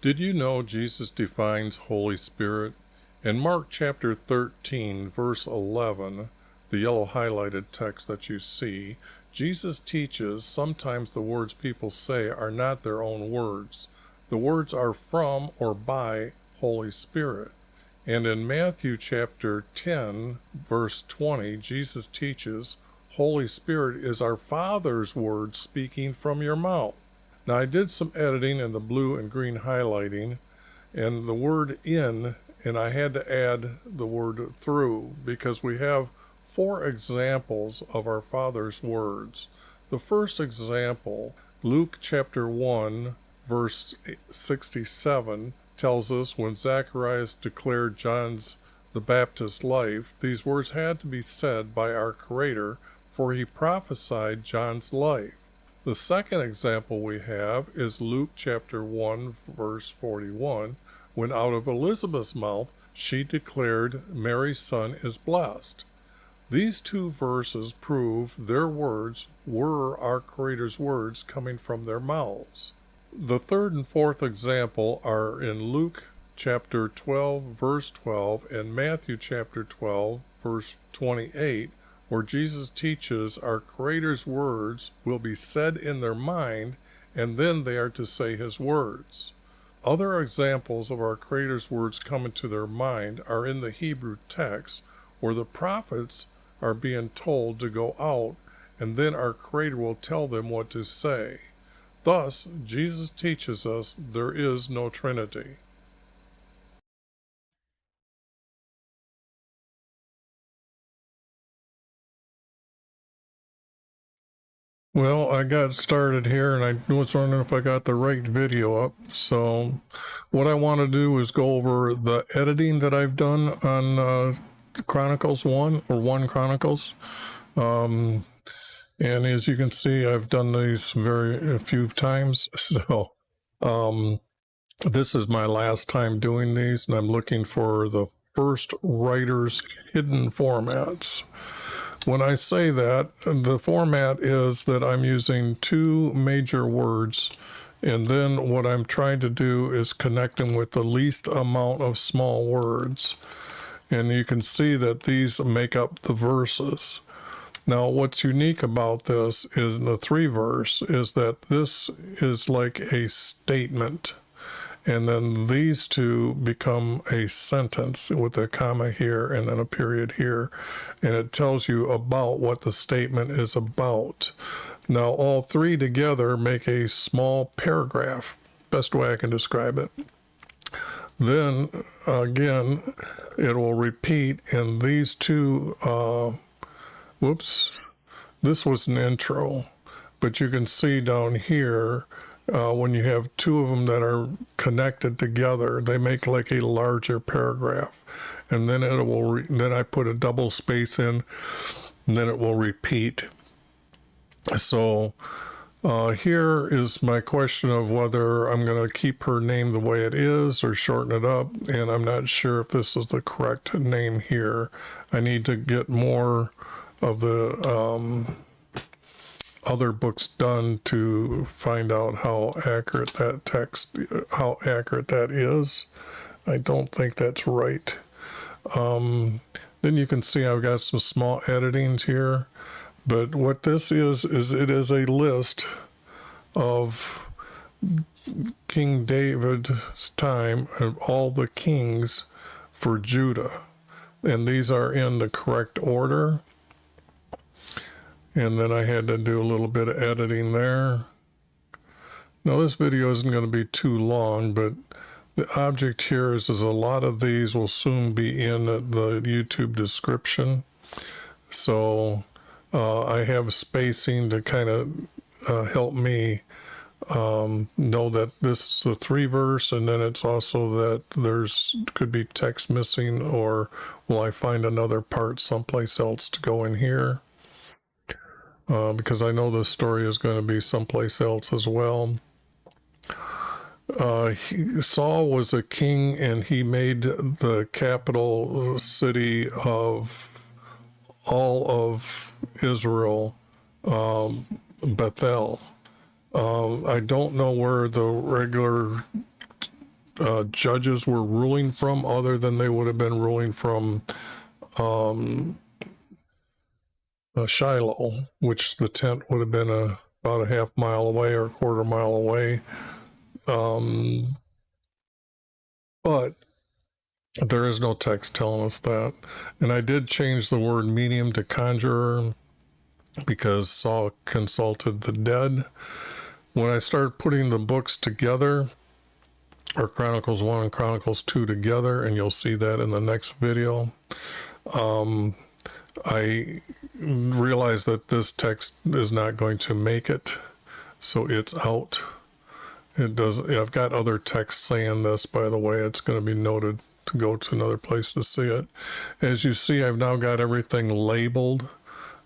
Did you know Jesus defines Holy Spirit? In Mark chapter 13, verse 11, the yellow highlighted text that you see, Jesus teaches sometimes the words people say are not their own words. The words are from or by Holy Spirit. And in Matthew chapter 10, verse 20, Jesus teaches, Holy Spirit is our Father's word speaking from your mouth. Now, I did some editing in the blue and green highlighting, and the word in, and I had to add the word through, because we have 4 examples of our Father's words. The first example, Luke chapter 1, verse 67, tells us when Zacharias declared John's the Baptist's life, these words had to be said by our Creator, for he prophesied John's life. The second example we have is Luke chapter 1, verse 41, when out of Elizabeth's mouth she declared Mary's son is blessed. These 2 verses prove their words were our Creator's words coming from their mouths. The third and fourth example are in Luke chapter 12, verse 12, and Matthew chapter 12, verse 28, where Jesus teaches our Creator's words will be said in their mind, and then they are to say his words. Other examples of our Creator's words coming to their mind are in the Hebrew text, where the prophets are being told to go out, and then our Creator will tell them what to say. Thus, Jesus teaches us there is no Trinity. Well, I got started here and I was wondering if I got the right video up. So what I want to do is go over the editing that I've done on Chronicles 1 or 1 Chronicles. And as you can see, I've done these a few times. So this is my last time doing these, and I'm looking for the first writer's hidden formats. When I say that, the format is that I'm using 2 major words, and then what I'm trying to do is connect them with the least amount of small words. And you can see that these make up the verses. Now, what's unique about this is the 3 verse is that this is like a statement. And then these 2 become a sentence with a comma here and then a period here. And it tells you about what the statement is about. Now, all 3 together make a small paragraph. Best way I can describe it. Then, again, it will repeat, and these 2, this was an intro. But you can see down here, when you have 2 of them that are connected together, they make like a larger paragraph. And then it will, then I put a double space in, and then it will repeat. So here is my question of whether I'm going to keep her name the way it is or shorten it up. And I'm not sure if this is the correct name here. I need to get more of the other books done to find out how accurate that text, how accurate that is. I don't think that's right. Then you can see I've got some small editings here, but what this is it is a list of King David's time of all the kings for Judah, and these are in the correct order. And then I had to do a little bit of editing there. Now this video isn't going to be too long, but the object here is a lot of these will soon be in the YouTube description. So I have spacing to kind of help me know that this is the 3 verse, and then it's also that there's could be text missing, or will I find another part someplace else to go in here? Because I know this story is going to be someplace else as well. Saul was a king, and he made the capital city of all of Israel, Bethel. I don't know where the regular judges were ruling from, other than they would have been ruling from Shiloh, which the tent would have been about a half mile away or a quarter mile away. But there is no text telling us that. And I did change the word medium to conjurer because Saul consulted the dead. When I started putting the books together, or Chronicles 1 and Chronicles 2 together, and you'll see that in the next video, I realized that this text is not going to make it, so it's out. It does. I've got other texts saying this, by the way. It's going to be noted to go to another place to see it. As you see, I've now got everything labeled.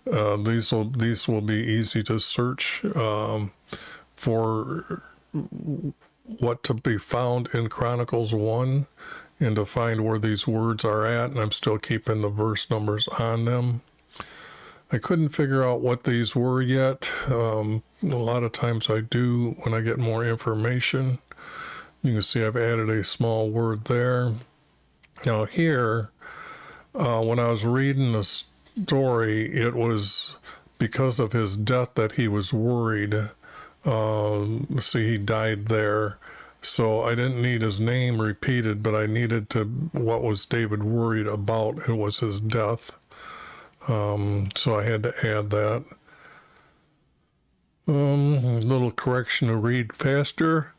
These will be easy to search for what to be found in Chronicles 1 and to find where these words are at, and I'm still keeping the verse numbers on them. I couldn't figure out what these were yet. A lot of times I do when I get more information. You can see I've added a small word there. Now here, when I was reading the story, it was because of his death that he was worried. See, he died there. So I didn't need his name repeated, but I needed to, what was David worried about? It was his death. So I had to add that. A little correction to read faster.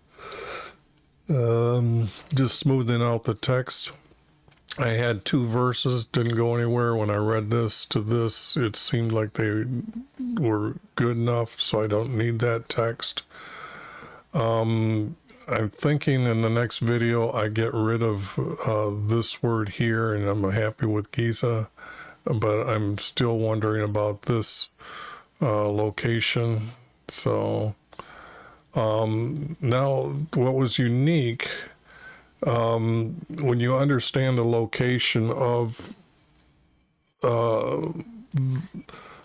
Just smoothing out the text. I had 2 verses, didn't go anywhere. When I read this to this, it seemed like they were good enough, so I don't need that text. I'm thinking in the next video I get rid of this word here, and I'm happy with Giza, but I'm still wondering about this location. So now what was unique, when you understand the location of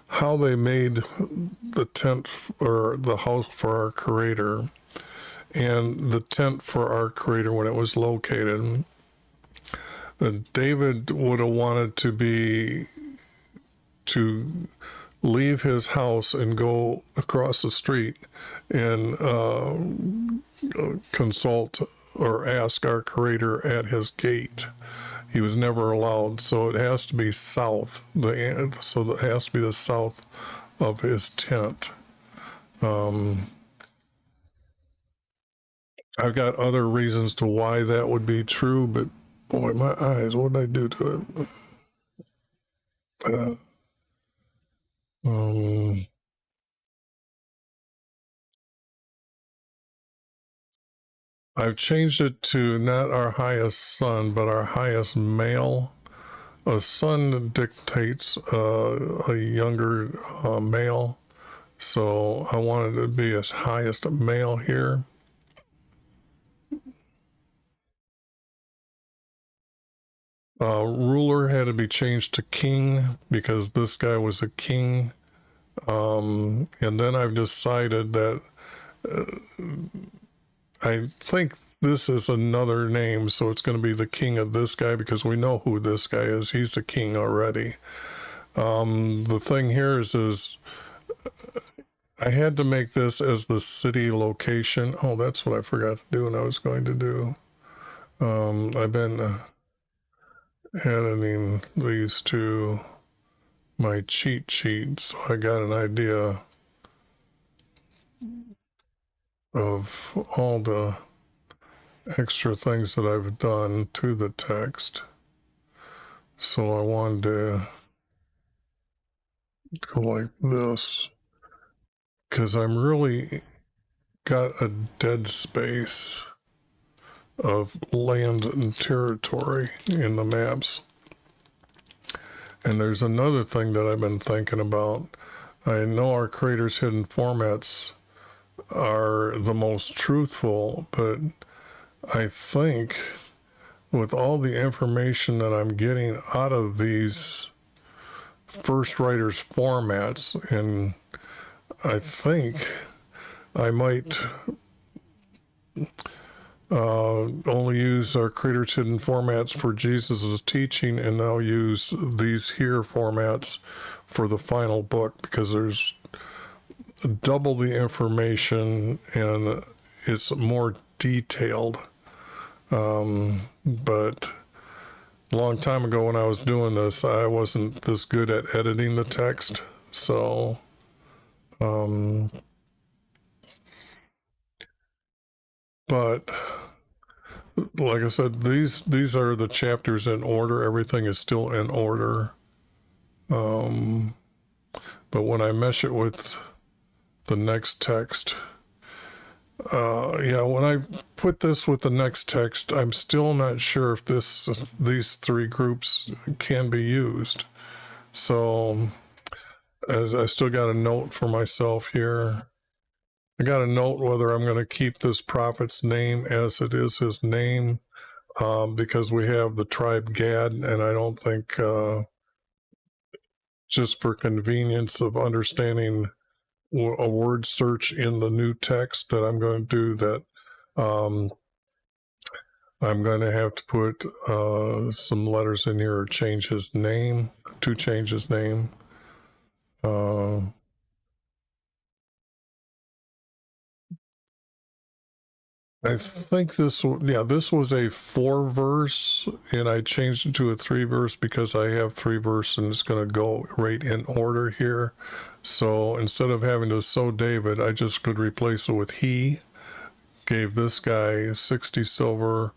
how they made the tent or the house for our Creator, and the tent for our Creator when it was located, David would have wanted to leave his house and go across the street and consult or ask our Creator at his gate. He was never allowed, so it has to be south. So it has to be the south of his tent. I've got other reasons to why that would be true, but boy, my eyes, what did I do to it? I've changed it to not our highest son, but our highest male. A son dictates a younger male, so I wanted to be as highest male here. Ruler had to be changed to king because this guy was a king. And then I've decided that I think this is another name, so it's going to be the king of this guy because we know who this guy is. He's a king already. The thing here is I had to make this as the city location. Oh, that's what I forgot to do and I was going to do. I've been editing these to my cheat sheet, so I got an idea of all the extra things that I've done to the text. So I wanted to go like this because I'm really got a dead space of land and territory in the maps. And there's another thing that I've been thinking about. I know our Creator's hidden formats are the most truthful, but I think with all the information that I'm getting out of these first writers formats, and I think I might only use our Creator's Hidden formats for Jesus' teaching, and now use these here formats for the final book, because there's double the information and it's more detailed. But a long time ago when I was doing this, I wasn't this good at editing the text. So, but like I said, these are the chapters in order. Everything is still in order. But when I mesh it with the next text, when I put this with the next text, I'm still not sure if these three groups can be used. So, as I still got a note for myself here. I got a note whether I'm going to keep this prophet's name as it is his name, because we have the tribe Gad, and I don't think, just for convenience of understanding a word search in the new text that I'm going to do, that I'm going to have to put some letters in here or change his name, to change his name. I think this was a 4 verse, and I changed it to a 3 verse because I have 3 verse and it's going to go right in order here. So instead of having to sow David, I just could replace it with he. Gave this guy 60 silver.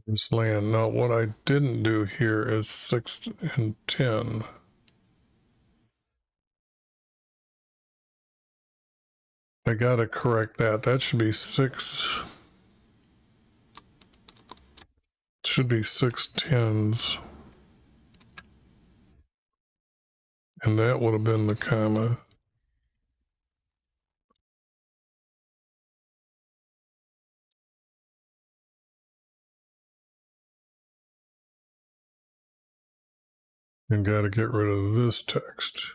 This land. Now, what I didn't do here is 6 and 10. I gotta correct that. That should be 6. Should be 6 tens. And that would have been the comma. And got to get rid of this text.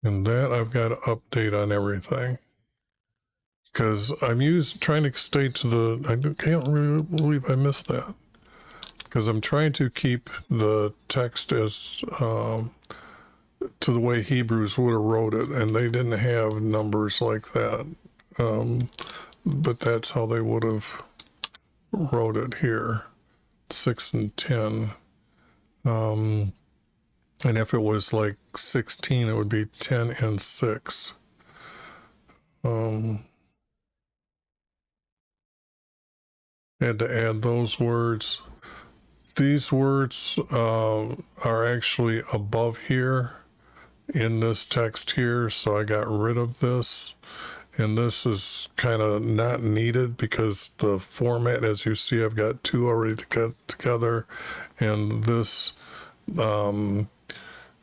And that I've got to update on everything. Because I'm trying to stay to the, I can't really believe I missed that. Because I'm trying to keep the text as, to the way Hebrews would have wrote it. And they didn't have numbers like that. But that's how they would have wrote it here. 6 and 10. And if it was like 16, it would be 10 and 6. Had to add those words. These words are actually above here in this text here, so I got rid of this. And this is kind of not needed because the format, as you see, I've got 2 already together. And this,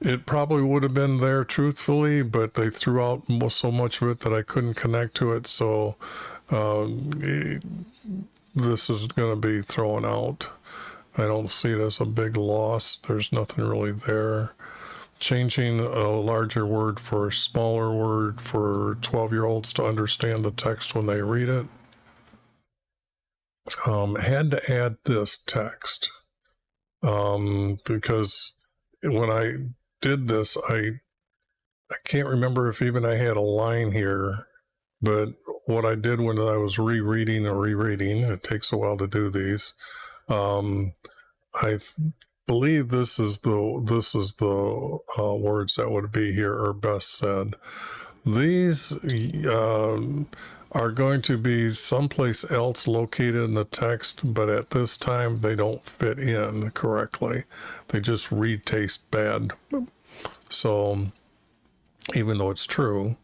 it probably would have been there truthfully, but they threw out so much of it that I couldn't connect to it. So this is going to be thrown out. I don't see it as a big loss. There's nothing really there. Changing a larger word for a smaller word for 12-year-olds to understand the text when they read it. Had to add this text because when I did this, I can't remember if even I had a line here, but what I did when I was rereading, it takes a while to do these. I believe this is the words that would be here, or best said. These are going to be someplace else located in the text, but at this time they don't fit in correctly. They just read taste bad. So even though it's true,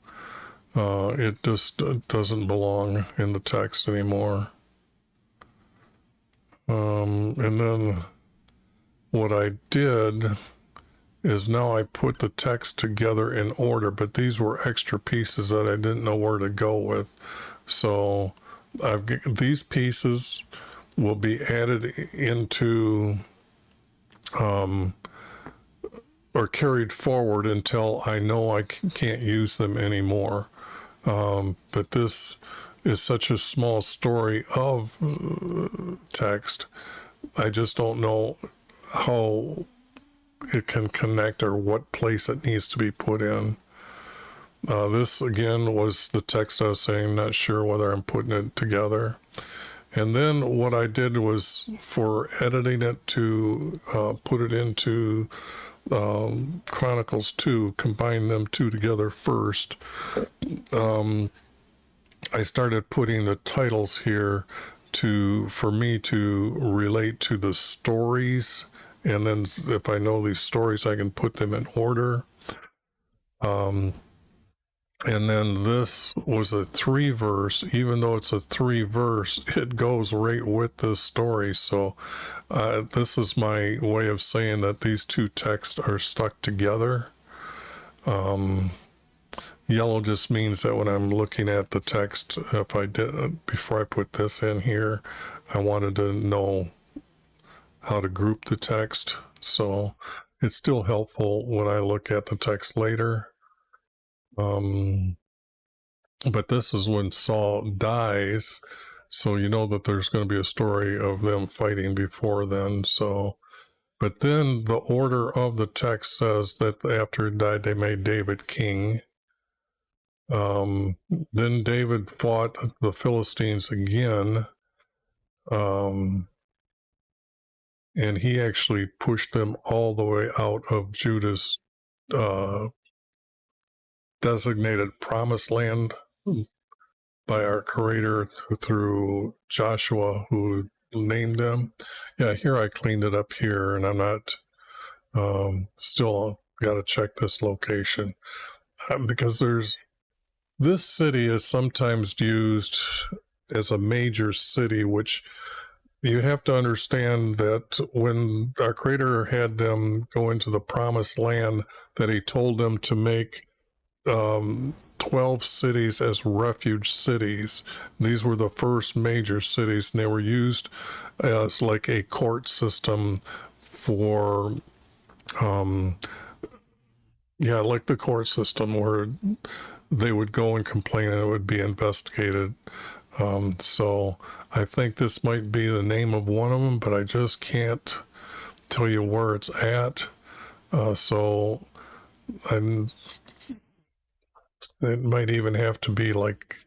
it just doesn't belong in the text anymore. And then what I did is now I put the text together in order, but these were extra pieces that I didn't know where to go with. So these pieces will be added into are carried forward until I know I can't use them anymore. But this is such a small story of text. I just don't know how it can connect or what place it needs to be put in. This again was the text I was saying, not sure whether I'm putting it together. And then what I did was, for editing it, to put it into Chronicles 2, combine them two together first. I started putting the titles here for me to relate to the stories, and then if I know these stories, I can put them in order. And then this was a 3-verse. Even though it's a 3-verse, it goes right with this story. So this is my way of saying that these two texts are stuck together. Yellow just means that when I'm looking at the text, if I did, before I put this in here, I wanted to know how to group the text. So it's still helpful when I look at the text later. But this is when Saul dies, so you know that there's going to be a story of them fighting before then. So, but then the order of the text says that after he died, they made David king. Then David fought the Philistines again, and he actually pushed them all the way out of Judah's designated promised land by our Creator through Joshua, who named them. Yeah, here I cleaned it up here, and I'm not still got to check this location because this city is sometimes used as a major city, which you have to understand that when our Creator had them go into the promised land, that he told them to make 12 cities as refuge cities. These were the first major cities, and they were used as like a court system for, like the court system where they would go and complain and it would be investigated. So I think this might be the name of one of them, but I just can't tell you where it's at. So it might even have to be like,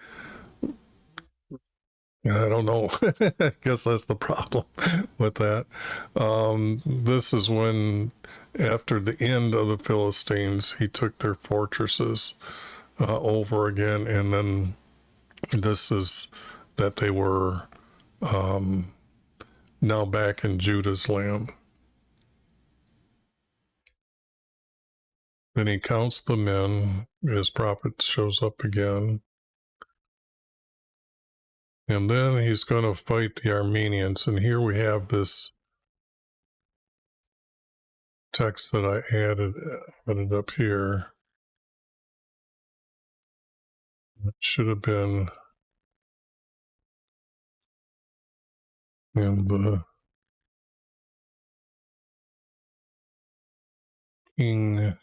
I don't know. I guess that's the problem with that. This is when, after the end of the Philistines, he took their fortresses over again, and then this is that they were now back in Judah's land. Then he counts the men. His prophet shows up again. And then he's going to fight the Armenians. And here we have this text that I added up here. It should have been in the King.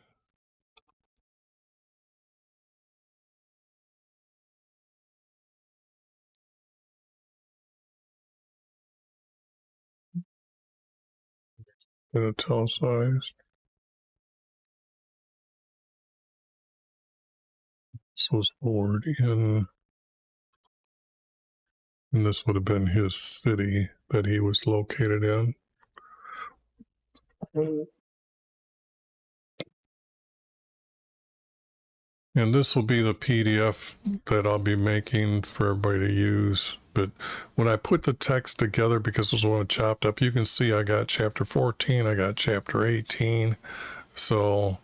In italicized. This was forward in, and this would have been his city that he was located in. And this will be the PDF that I'll be making for everybody to use. But when I put the text together, because it was one chopped up, you can see I got chapter 14, I got chapter 18. So,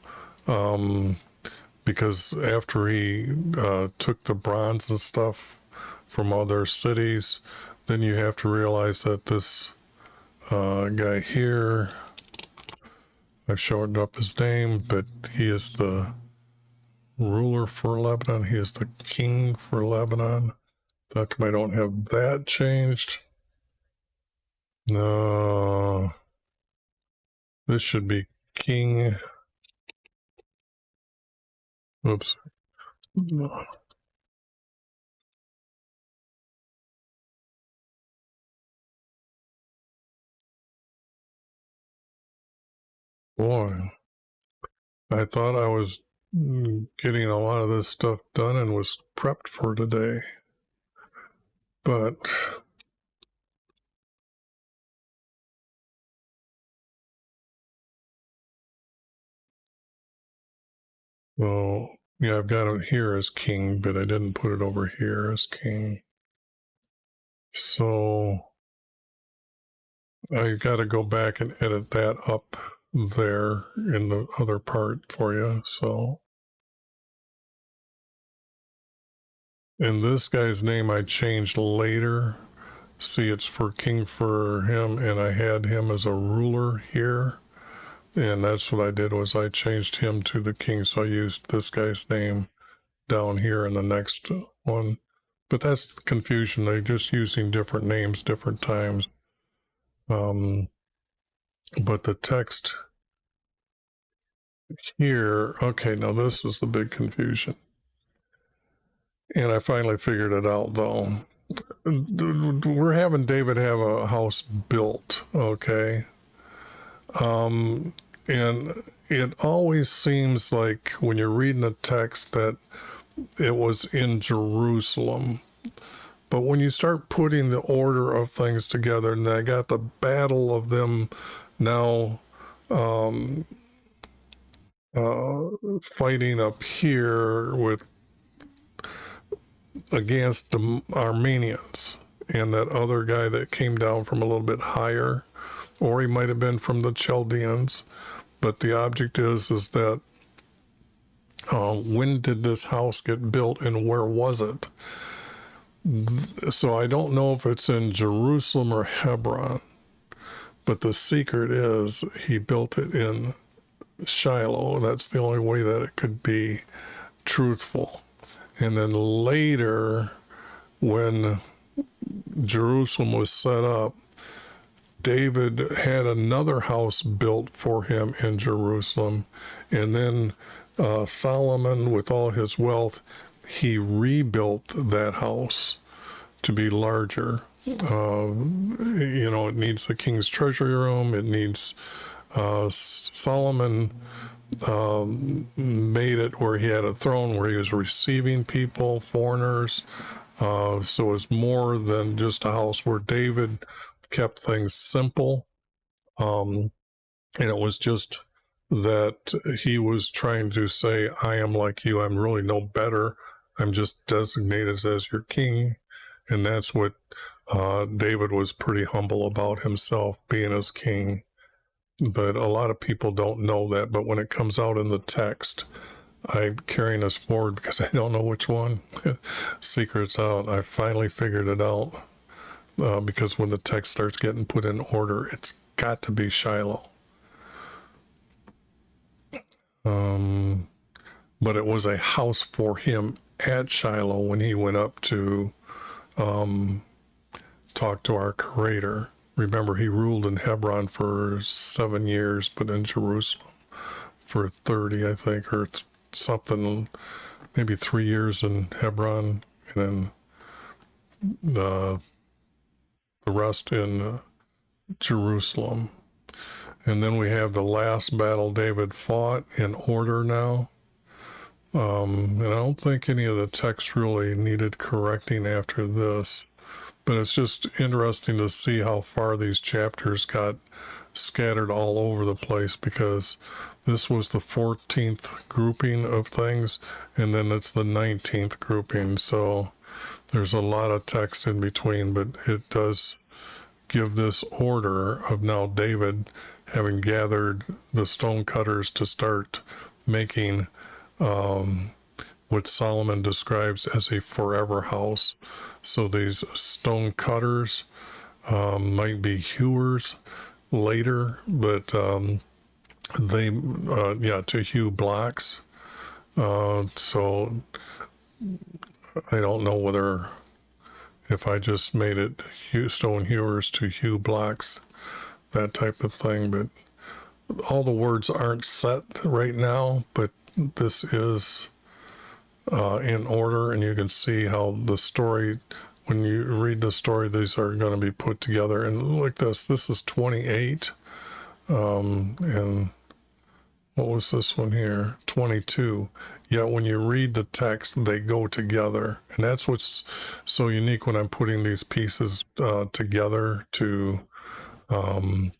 because after he took the bronze and stuff from other cities, then you have to realize that this guy here, I've shortened up his name, but he is the ruler for Lebanon. He is the king for Lebanon. How come I don't have that changed? No. This should be king Oops. Boy, I thought I was getting a lot of this stuff done and was prepped for today. But well, yeah, I've got it here as king, but I didn't put it over here as king. So I got to go back and edit that up there in the other part for you. So, and this guy's name I changed later. See, it's for king for him, and I had him as a ruler here. And that's what I did was I changed him to the king. So I used this guy's name down here in the next one. But that's the confusion. They're just using different names, different times. But the text here, okay, now this is the big confusion. And I finally figured it out though. We're having David have a house built, okay? And it always seems like when you're reading the text that it was in Jerusalem. But when you start putting the order of things together, and I got the battle of them now fighting up here with against the Armenians and that other guy that came down from a little bit higher, or he might have been from the Chaldeans. But the object is that when did this house get built and where was it? So I don't know if it's in Jerusalem or Hebron, but the secret is he built it in Shiloh. That's the only way that it could be truthful. And then later, when Jerusalem was set up, David had another house built for him in Jerusalem. And then Solomon, with all his wealth, he rebuilt that house to be larger. It needs the king's treasury room. It needs Solomon made it where he had a throne where he was receiving people, foreigners. So it's more than just a house where David kept things simple. And it was just that he was trying to say, I am like you. I'm really no better. I'm just designated as your king. And that's what David was pretty humble about himself being his king. But a lot of people don't know that. But when it comes out in the text, I'm carrying this forward because I don't know which one. Secret's out. I finally figured it out because when the text starts getting put in order, it's got to be Shiloh. But it was a house for him at Shiloh when he went up to talk to our Creator. Remember, he ruled in Hebron for 7 years, but in Jerusalem for 30, I think, or something, maybe 3 years in Hebron, and then the rest in Jerusalem. And then we have the last battle David fought in order now. And I don't think any of the text really needed correcting after this. But it's just interesting to see how far these chapters got scattered all over the place because this was the 14th grouping of things, and then it's the 19th grouping. So there's a lot of text in between, but it does give this order of now David having gathered the stone cutters to start making what Solomon describes as a forever house. So these stone cutters might be hewers later, but they, to hew blocks. So I don't know whether if I just made it stone hewers to hew blocks, that type of thing. But all the words aren't set right now, but this is in order, and you can see how the story, when you read the story, these are going to be put together. And like this is 28, and what was this one here? 22. Yet when you read the text, they go together. And that's what's so unique when I'm putting these pieces together to find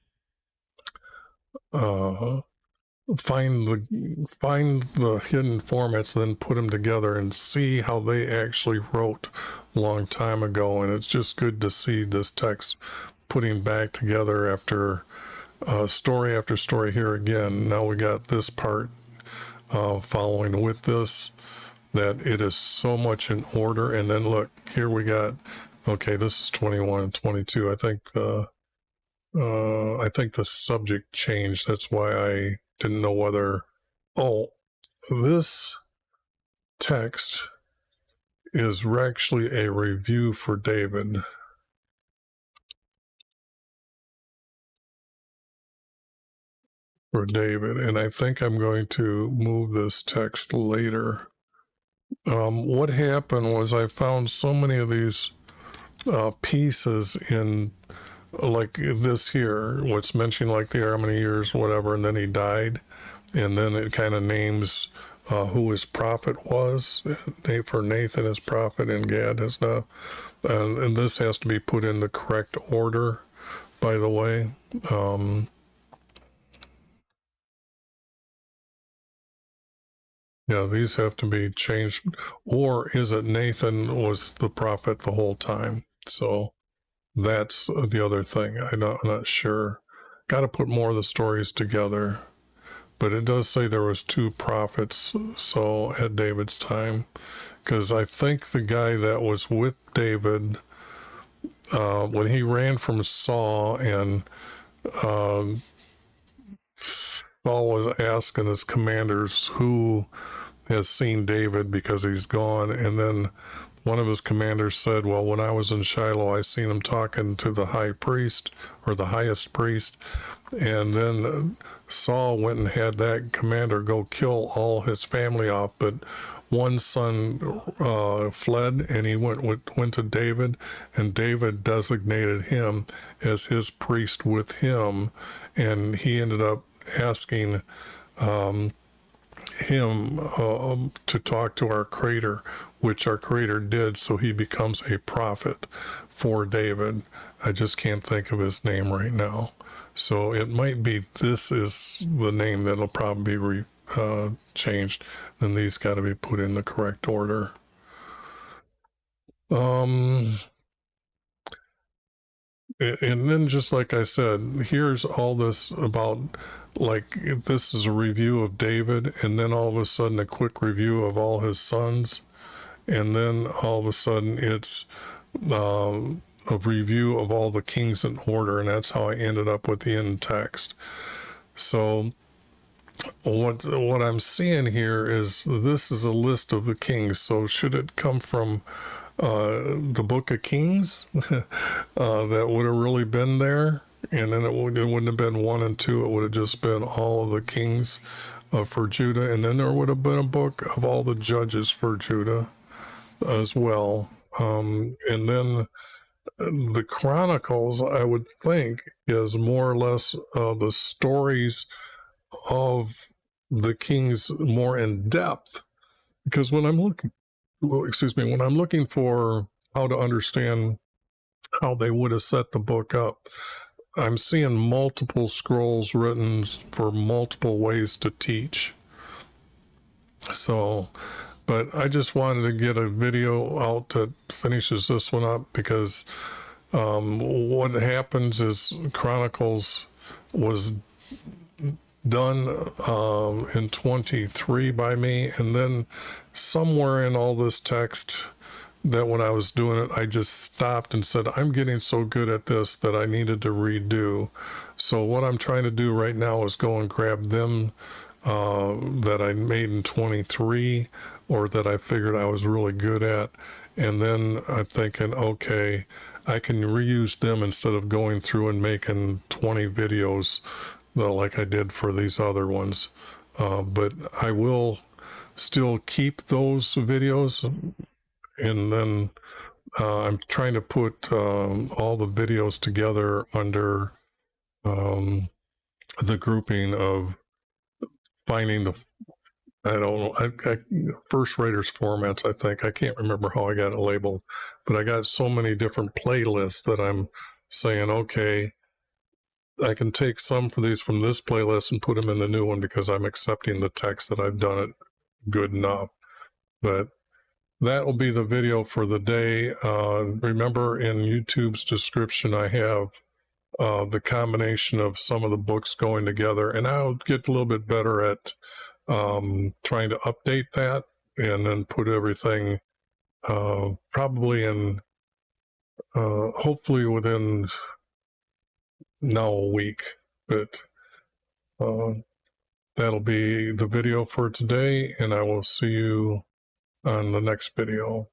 the hidden formats, then put them together and see how they actually wrote a long time ago. And it's just good to see this text putting back together after story after story here again. Now we got this part following with this, that it is so much in order. And then look, here we got, okay, this is 21 and 22. I think the subject changed. That's why I didn't know whether, this text is actually a review for David. And I think I'm going to move this text later. What happened was I found so many of these pieces in, like this here, what's mentioned like the how many years, whatever, and then he died, and then it kind of names who his prophet was. For Nathan his prophet, and Gad his now, and this has to be put in the correct order, by the way. Yeah, these have to be changed. Or is it Nathan was the prophet the whole time? So that's the other thing. I'm not sure. Got to put more of the stories together. But it does say there was 2 prophets, so at David's time. Because I think the guy that was with David, when he ran from Saul, and Saul was asking his commanders who has seen David because he's gone, and then one of his commanders said, well, when I was in Shiloh, I seen him talking to the high priest, or the highest priest, and then Saul went and had that commander go kill all his family off, but one son fled, and he went to David, and David designated him as his priest with him, and he ended up asking him to talk to our Creator, which our Creator did, so he becomes a prophet for David. I just can't think of his name right now. So it might be this is the name that'll probably be changed. Then these got to be put in the correct order. And then, just like I said, here's all this about, like, this is a review of David, and then all of a sudden a quick review of all his sons, and then all of a sudden it's a review of all the kings in order, and that's how I ended up with the end text. So what I'm seeing here is this is a list of the kings. So should it come from the Book of Kings that would have really been there, and then it wouldn't have been 1 and 2. It would have just been all of the kings for Judah, and then there would have been a book of all the judges for Judah as well. And then the Chronicles, I would think, is more or less the stories of the kings more in depth, because when I'm looking for how to understand how they would have set the book up, I'm seeing multiple scrolls written for multiple ways to teach. So, but I just wanted to get a video out that finishes this one up, because what happens is Chronicles was done in 23 by me, and then somewhere in all this text, that when I was doing it, I just stopped and said, I'm getting so good at this that I needed to redo. So what I'm trying to do right now is go and grab them that I made in 23, or that I figured I was really good at, and then I'm thinking, okay, I can reuse them instead of going through and making 20 videos like I did for these other ones. But I will still keep those videos, and then I'm trying to put all the videos together under the grouping of finding the, I don't know, first raters formats, I think. I can't remember how I got it labeled, but I got so many different playlists that I'm saying, okay, I can take some for these from this playlist and put them in the new one because I'm accepting the text that I've done it good enough. But that will be the video for the day. Remember, in YouTube's description, I have the combination of some of the books going together, and I'll get a little bit better at trying to update that and then put everything probably in, hopefully within now a week. But that'll be the video for today, and I will see you on the next video.